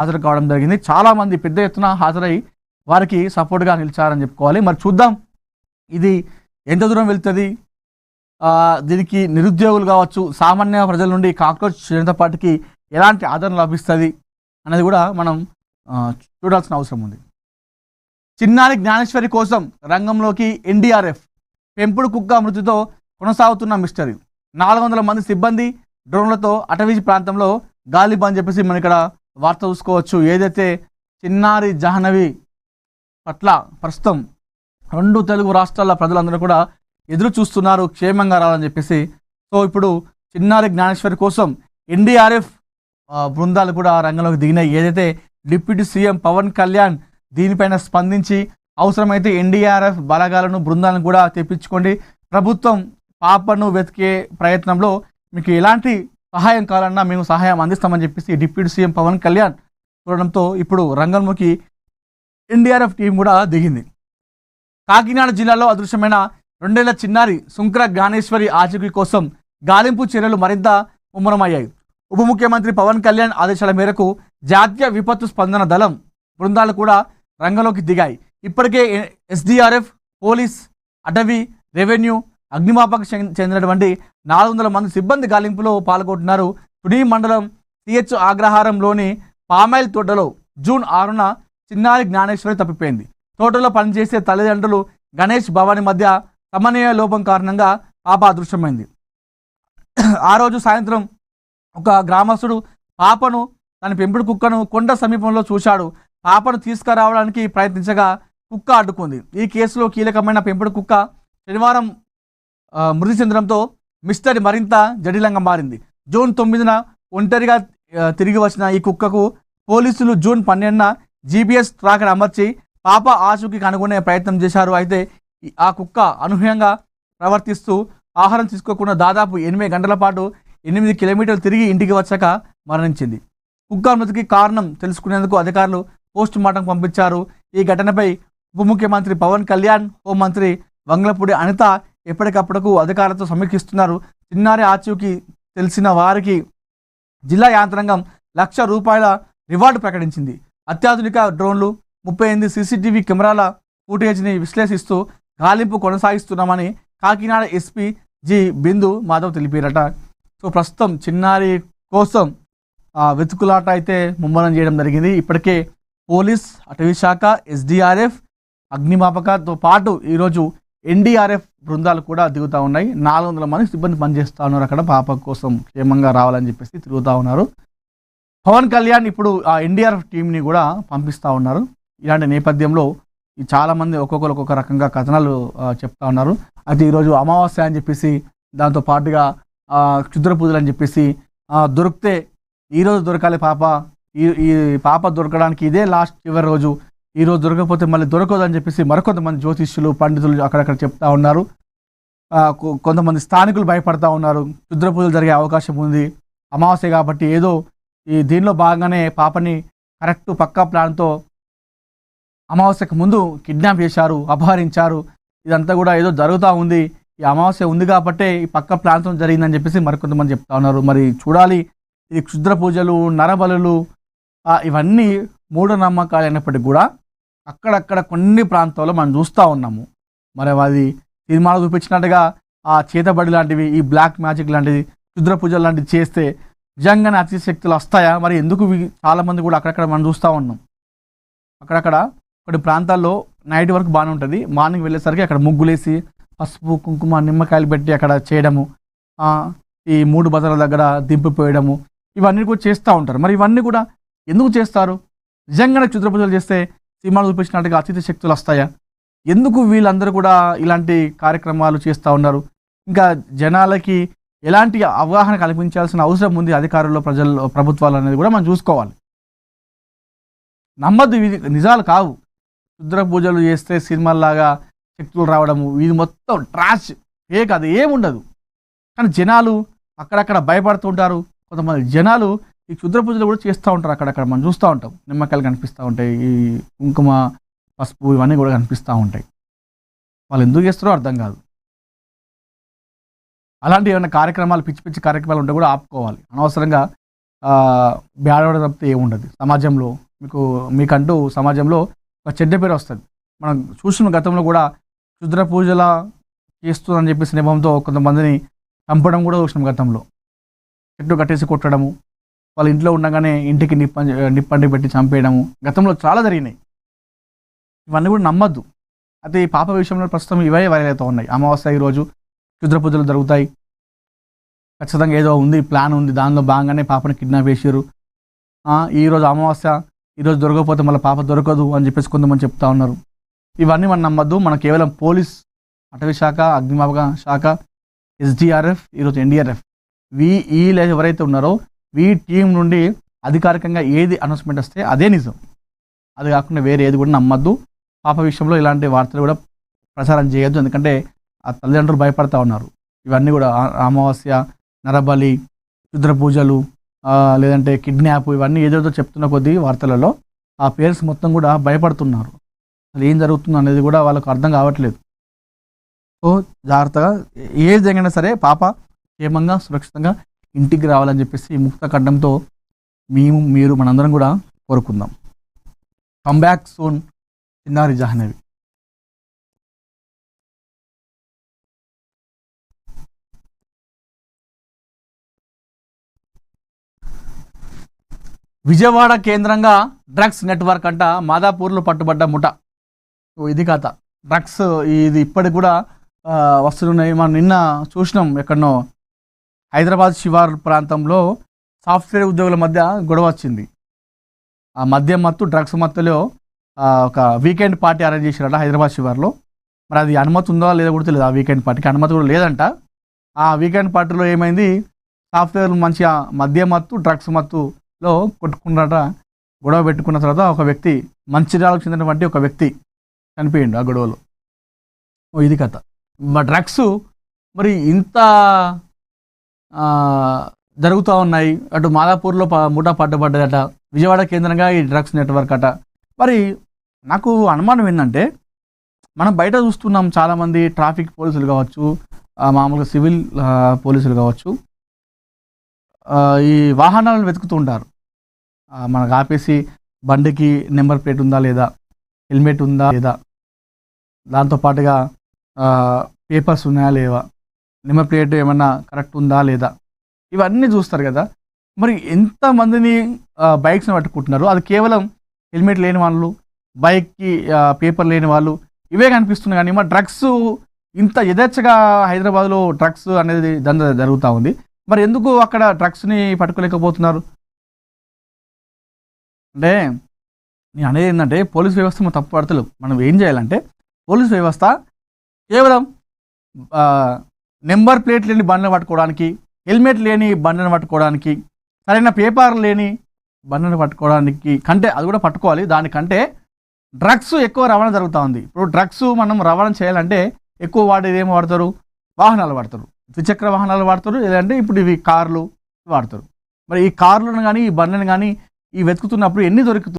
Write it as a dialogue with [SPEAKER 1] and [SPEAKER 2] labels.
[SPEAKER 1] హాజరు కావడం జరిగింది. చాలామంది పెద్ద ఎత్తున హాజరై వారికి సపోర్ట్గా నిలిచారని చెప్పుకోవాలి. మరి చూద్దాం ఇది ఎంత దూరం వెళ్తుంది, దీనికి నిరుద్యోగులు కావచ్చు, సామాన్య ప్రజల నుండి కాక్రోచ్ జనతా పార్టీకి ఎలాంటి ఆదరణ లభిస్తుంది అనేది కూడా మనం చూడాల్సిన అవసరం ఉంది. చిన్నారి జ్ఞానేశ్వరి కోసం రంగంలోకి ఎన్డీఆర్ఎఫ్. పెంపుడు కుక్క మృతితో కొనసాగుతున్న మిస్టరీ. 400 మంది సిబ్బంది డ్రోన్లతో అటవీ ప్రాంతంలో గాలిబ్ అని చెప్పేసి మనం ఇక్కడ వార్త చూసుకోవచ్చు. ఏదైతే చిన్నారి జాహ్నవి పట్ల ప్రస్తుతం 2 తెలుగు రాష్ట్రాల ప్రజలందరూ కూడా ఎదురు చూస్తున్నారు క్షేమంగా రావాలని చెప్పేసి. సో ఇప్పుడు చిన్నారి జ్ఞానేశ్వరి కోసం ఎన్డీఆర్ఎఫ్ బృందాలు కూడా రంగంలోకి దిగినాయి. ఏదైతే డిప్యూటీ సీఎం పవన్ కళ్యాణ్ దీనిపైన స్పందించి అవసరమైతే ఎన్డీఆర్ఎఫ్ బలగాలను బృందాలను కూడా తెప్పించుకోండి, ప్రభుత్వం పాపను వెతికే ప్రయత్నంలో మీకు ఎలాంటి సహాయం కావాలన్నా మేము సహాయం అందిస్తామని చెప్పేసి డిప్యూటీ సీఎం పవన్ కళ్యాణ్ చూడడంతో ఇప్పుడు రంగంలోకి ఎన్డీఆర్ఎఫ్ టీం కూడా దిగింది. కాకినాడ జిల్లాలో అదృశ్యమైన 2 ఏళ్ల చిన్నారి శుంకర జ్ఞానేశ్వరి ఆచూకీ కోసం గాలింపు చర్యలు మరింత ముమ్మరమయ్యాయి. ఉప ముఖ్యమంత్రి పవన్ కళ్యాణ్ ఆదేశాల మేరకు జాతీయ విపత్తు స్పందన దళం బృందాలు కూడా రంగంలోకి దిగాయి. ఇప్పటికే ఎస్డీఆర్ఎఫ్, పోలీస్, అటవీ, రెవెన్యూ, అగ్నిమాపక చెందినటువంటి 400 మంది సిబ్బంది గాలింపులో పాల్గొంటున్నారు. తుని మండలం సిహెచ్ ఆగ్రహారంలోని పామాయిల్ తోటలో జూన్ 6న చిన్నారి జ్ఞానేశ్వరి తప్పిపోయింది. తోటలో పనిచేసే తల్లిదండ్రులు గణేష్ భవాని మధ్య సమన్వయ లోపం కారణంగా పాప అదృశ్యమైంది. ఆ రోజు సాయంత్రం ఒక గ్రామస్తుడు పాపను, తన పెంపుడు కుక్కను కొండ సమీపంలో చూశాడు. పాపను తీసుకురావడానికి ప్రయత్నించగా కుక్క అడ్డుకుంది. ఈ కేసులో కీలకమైన పెంపుడు కుక్క శనివారం మృతి చెందడంతో మిస్టరీ మరింత జటిలంగా మారింది. జూన్ 9న ఒంటరిగా తిరిగి వచ్చిన ఈ కుక్కకు పోలీసులు జూన్ 12న జీపీఎస్ ట్రాకర్ అమర్చి పాప ఆచూకీ కనుగొనే ప్రయత్నం చేశారు. అయితే ఆ కుక్క అనూహ్యంగా ప్రవర్తిస్తూ ఆహారం తీసుకోకుండా దాదాపు 8 గంటల పాటు 8 కిలోమీటర్లు తిరిగి ఇంటికి వచ్చాక మరణించింది. కుక్క మృతికి కారణం తెలుసుకునేందుకు అధికారులు పోస్ట్ మార్టం పంపించారు. ఈ ఘటనపై ఉప ముఖ్యమంత్రి పవన్ కళ్యాణ్, హోంమంత్రి వంగలపూడి అనిత ఎప్పటికప్పుడు అధికారులతో సమీక్షిస్తున్నారు. చిన్నారి ఆచూకీ తెలిసిన వారికి జిల్లా యంత్రాంగం ₹1,00,000 రివార్డు ప్రకటించింది. అత్యాధునిక డ్రోన్లు, 38 సీసీటీవీ కెమెరాల ఫుటేజ్ని విశ్లేషిస్తూ గాలింపు కొనసాగిస్తున్నామని కాకినాడ ఎస్పీ జి బిందు మాధవ్ తెలిపారట. సో ప్రస్తుతం చిన్నారి కోసం వెతుకులాట అయితే ముమ్మరం చేయడం జరిగింది. ఇప్పటికే పోలీస్, అటవీ శాఖ, ఎస్డీఆర్ఎఫ్, అగ్నిమాపకతో పాటు ఈరోజు ఎన్డీఆర్ఎఫ్ బృందాలు కూడా దిగుతూ ఉన్నాయి. 400 మంది సిబ్బంది పనిచేస్తూ ఉన్నారు. అక్కడ పాప కోసం క్షేమంగా రావాలని చెప్పేసి తిరుగుతూ ఉన్నారు. పవన్ కళ్యాణ్ ఇప్పుడు ఆ ఎన్డీఆర్ఎఫ్ టీంని కూడా పంపిస్తూ ఉన్నారు. ఇలాంటి నేపథ్యంలో చాలామంది ఒక్కొక్కరు ఒక్కొక్క రకంగా కథనాలు చెప్తా ఉన్నారు. అయితే ఈరోజు అమావాస్య అని చెప్పేసి, దాంతో పాటుగా క్షుద్ర పూజలు అని చెప్పేసి, దొరికితే ఈరోజు దొరకాలి పాప, ఈ పాప దొరకడానికి ఇదే లాస్ట్ చివరి రోజు, ఈరోజు దొరకకపోతే మళ్ళీ దొరకదు అని చెప్పేసి మరికొంతమంది జ్యోతిష్యులు, పండితులు అక్కడక్కడ చెప్తా ఉన్నారు. కొంతమంది స్థానికులు భయపడతా ఉన్నారు. క్షుద్ర పూజలు జరిగే అవకాశం ఉంది, అమావాస్య కాబట్టి ఏదో దీనిలో భాగంగానే పాపని కరెక్ట్ పక్కా ప్లాన్తో అమావాస్యకు ముందు కిడ్నాప్ చేశారు, అపహరించారు, ఇదంతా కూడా ఏదో జరుగుతూ ఉంది, ఈ అమావాస్య ఉంది కాబట్టే ఈ పక్క ప్లాన్తో జరిగిందని చెప్పేసి మరికొంతమంది చెప్తా ఉన్నారు. మరి చూడాలి, ఇది క్షుద్ర పూజలు, నరబలులు ఇవన్నీ మూఢనమ్మకాలు అయినప్పటికీ కూడా అక్కడక్కడ కొన్ని ప్రాంతాల్లో మనం చూస్తూ ఉన్నాము. మరి అది సినిమాలు చూపించినట్టుగా ఆ చేతబడి లాంటివి, ఈ బ్లాక్ మ్యాజిక్ లాంటివి, క్షుద్ర పూజలు లాంటివి చేస్తే నిజంగానే అతి శక్తులు వస్తాయా? మరి ఎందుకు చాలామంది కూడా అక్కడక్కడ మనం చూస్తూ ఉన్నాం. అక్కడక్కడ కొన్ని ప్రాంతాల్లో నైట్ వరకు బాగానే ఉంటుంది, మార్నింగ్ వెళ్ళేసరికి అక్కడ ముగ్గులేసి పసుపు, కుంకుమ, నిమ్మకాయలు పెట్టి అక్కడ చేయడము, ఈ 3 బజార్ల దగ్గర దింపిపోయడము, ఇవన్నీ కూడా చేస్తూ ఉంటారు. మరి ఇవన్నీ కూడా ఎందుకు చేస్తారు? నిజంగానే క్షుద్ర పూజలు చేస్తే సినిమాలు చూపించినట్టుగా అతిథి శక్తులు వస్తాయా? ఎందుకు వీళ్ళందరూ కూడా ఇలాంటి కార్యక్రమాలు చేస్తూ ఉన్నారు? ఇంకా జనాలకి ఎలాంటి అవగాహన కల్పించాల్సిన అవసరం ఉంది అధికారులు, ప్రజలు, ప్రభుత్వాలు అనేది కూడా మనం చూసుకోవాలి. నమ్మద్దు, ఇవి నిజాలు కావు. క్షుద్ర పూజలు చేస్తే సినిమాల్లాగా శక్తులు రావడము, ఇది మొత్తం ట్రాష్, ఫేక్, అది ఏముండదు. కానీ జనాలు అక్కడక్కడ భయపడుతుంటారు. కొంతమంది జనాలు ఈ క్షుద్ర పూజలు కూడా చేస్తూ ఉంటారు. అక్కడక్కడ మనం చూస్తూ ఉంటాం, నిమ్మకాయలు కనిపిస్తూ ఉంటాయి, ఈ కుంకుమ, పసుపు ఇవన్నీ కూడా కనిపిస్తూ ఉంటాయి. వాళ్ళు ఎందుకు చేస్తారో అర్థం కాదు. అలాంటి ఏమైనా కార్యక్రమాలు, పిచ్చి పిచ్చి కార్యక్రమాలు ఉంటే కూడా ఆపుకోవాలి. అనవసరంగా బ్యాడ్ అవ్వడం తప్పితే ఏముండదు సమాజంలో. మీకంటూ సమాజంలో ఒక చెడ్డ పేరు వస్తుంది. మనం చూసిన గతంలో కూడా క్షుద్ర పూజల చేస్తుందని చెప్పేసి నియమంతో కొంతమందిని చంపడం కూడా చూసినాం గతంలో. చెట్టు కట్టేసి కొట్టడము, వాళ్ళ ఇంట్లో ఉండగానే ఇంటికి నిప్పండి పెట్టి చంపేయడము గతంలో చాలా జరిగినాయి. ఇవన్నీ కూడా నమ్మద్దు. అయితే ఈ పాప విషయంలో ప్రస్తుతం ఇవే వైరల్ అవుతూ ఉన్నాయి. అమావాస్య ఈరోజు క్షుద్ర పూజలు జరుగుతాయి, ఖచ్చితంగా ఏదో ఉంది, ప్లాన్ ఉంది, దానిలో భాగంగానే పాపని కిడ్నాప్ చేసారు. ఈరోజు అమావాస్య, ఈరోజు దొరకకపోతే మళ్ళీ పాప దొరకదు అని చెప్పేసి కొంతమంది చెప్తా ఉన్నారు. ఇవన్నీ మనం నమ్మద్దు. మన కేవలం పోలీస్, అటవీ శాఖ, అగ్నిమాపక శాఖ, ఎస్డిఆర్ఎఫ్, ఈరోజు ఎన్డీఆర్ఎఫ్, వీళ్ళు ఎవరైతే ఉన్నారో వీ టీం నుండి అధికారికంగా ఏది అనౌన్స్మెంట్ వస్తే అదే నిజం. అది కాకుండా వేరే ఏది కూడా నమ్మద్దు. పాప విషయంలో ఇలాంటి వార్తలు కూడా ప్రచారం చేయొద్దు. ఎందుకంటే ఆ తల్లిదండ్రులు భయపడతా ఉన్నారు. ఇవన్నీ కూడా అమావాస్య, నరబలి, క్షుద్ర పూజలు, లేదంటే కిడ్నాప్, ఇవన్నీ ఏదేదో చెప్తున్న కొద్దీ వార్తలలో ఆ పేరెంట్స్ మొత్తం కూడా భయపడుతున్నారు. అసలు ఏం జరుగుతుంది అనేది కూడా వాళ్ళకు అర్థం కావట్లేదు. సో జాగ్రత్తగా ఏది జరిగినా సరే పాప క్షేమంగా సురక్షితంగా ఇంటికి రావాలని చెప్పేసి ముక్త ఖడ్డంతో మీరు మనందరం కూడా కోరుకుందాం. కమ్ బ్యాక్ సూన్ చిన్నారి జాహ్నవి. విజయవాడ కేంద్రంగా డ్రగ్స్ నెట్వర్క్ అంట మాదాపూర్లో పట్టుబడ్డ ముఠ. ఇది కథ. డ్రగ్స్ ఇది ఇప్పటికి కూడా వస్తున్నాయి. మనం నిన్న చూసినాం, ఎక్కడనో హైదరాబాద్ శివారు ప్రాంతంలో సాఫ్ట్వేర్ ఉద్యోగుల మధ్య గొడవ వచ్చింది. ఆ మద్యం మత్తు, డ్రగ్స్ మత్తులో ఒక వీకెండ్ పార్టీ అరేంజ్ చేశారట హైదరాబాద్ శివార్లో. మరి అది అనుమతి ఉందో లేదో కూడా తెలియదు. ఆ వీకెండ్ పార్టీకి అనుమతి కూడా లేదంట. ఆ వీకెండ్ పార్టీలో ఏమైంది, సాఫ్ట్వేర్ మంచిగా మద్యం మత్తు, డ్రగ్స్ మత్తులో కొట్టుకున్నట. గొడవ పెట్టుకున్న తర్వాత ఒక వ్యక్తి, మంచిర్యాలకు చెందినటువంటి ఒక వ్యక్తి చనిపోయిండు ఆ గొడవలో. ఇది కథ. డ్రగ్స్ మరి ఇంత జరుగుతూ ఉన్నాయి. అటు మాదాపూర్లో ముఠా పట్టుబడ్డదట, విజయవాడ కేంద్రంగా ఈ డ్రగ్స్ నెట్వర్క్ అట. మరి నాకు అనుమానం ఏంటంటే, మనం బయట చూస్తున్నాం చాలామంది ట్రాఫిక్ పోలీసులు కావచ్చు, మామూలుగా సివిల్ పోలీసులు కావచ్చు, ఈ వాహనాలను వెతుకుతూ ఉంటారు. మనకు ఆపేసి బండికి నెంబర్ ప్లేట్ ఉందా లేదా, హెల్మెట్ ఉందా లేదా, దాంతోపాటుగా పేపర్స్ ఉన్నాయా లేవా, నెంబర్ ప్లేట్ ఏమన్నా కరెక్ట్ ఉందా లేదా, ఇవన్నీ చూస్తారు కదా. మరి ఎంతమందిని బైక్స్ని పట్టుకుంటున్నారు. అది కేవలం హెల్మెట్ లేని వాళ్ళు, బైక్కి పేపర్ లేని వాళ్ళు, ఇవే కనిపిస్తున్నాయి. కానీ మరి డ్రగ్స్ ఇంత యథేచ్ఛగా హైదరాబాద్లో డ్రగ్స్ అనేది దంద జరుగుతూ ఉంది. మరి ఎందుకు అక్కడ డ్రగ్స్ని పట్టుకోలేకపోతున్నారు? అంటే నేను అనేది ఏంటంటే, పోలీస్ వ్యవస్థ మనం తప్పు పడతలేదు. మనం ఏం చేయాలంటే, పోలీస్ వ్యవస్థ కేవలం నెంబర్ ప్లేట్ లేని బండ్లను పట్టుకోవడానికి, హెల్మెట్ లేని బండ్లను పట్టుకోవడానికి, సరైన పేపర్ లేని బండ్లను పట్టుకోవడానికి కంటే, అది కూడా పట్టుకోవాలి, దానికంటే డ్రగ్స్ ఎక్కువ రవాణా జరుగుతూ ఉంది. ఇప్పుడు డ్రగ్స్ మనం రవాణా చేయాలంటే ఎక్కువ వాడేది ఏమో వాడతారు, వాహనాలు వాడతారు, ద్విచక్ర వాహనాలు వాడతారు, లేదంటే ఇప్పుడు ఇవి కార్లు వాడతారు. మరి ఈ కార్లను కానీ ఈ బండ్లను కానీ ఈ వెతుకుతున్నప్పుడు ఎన్ని దొరుకుతుంది?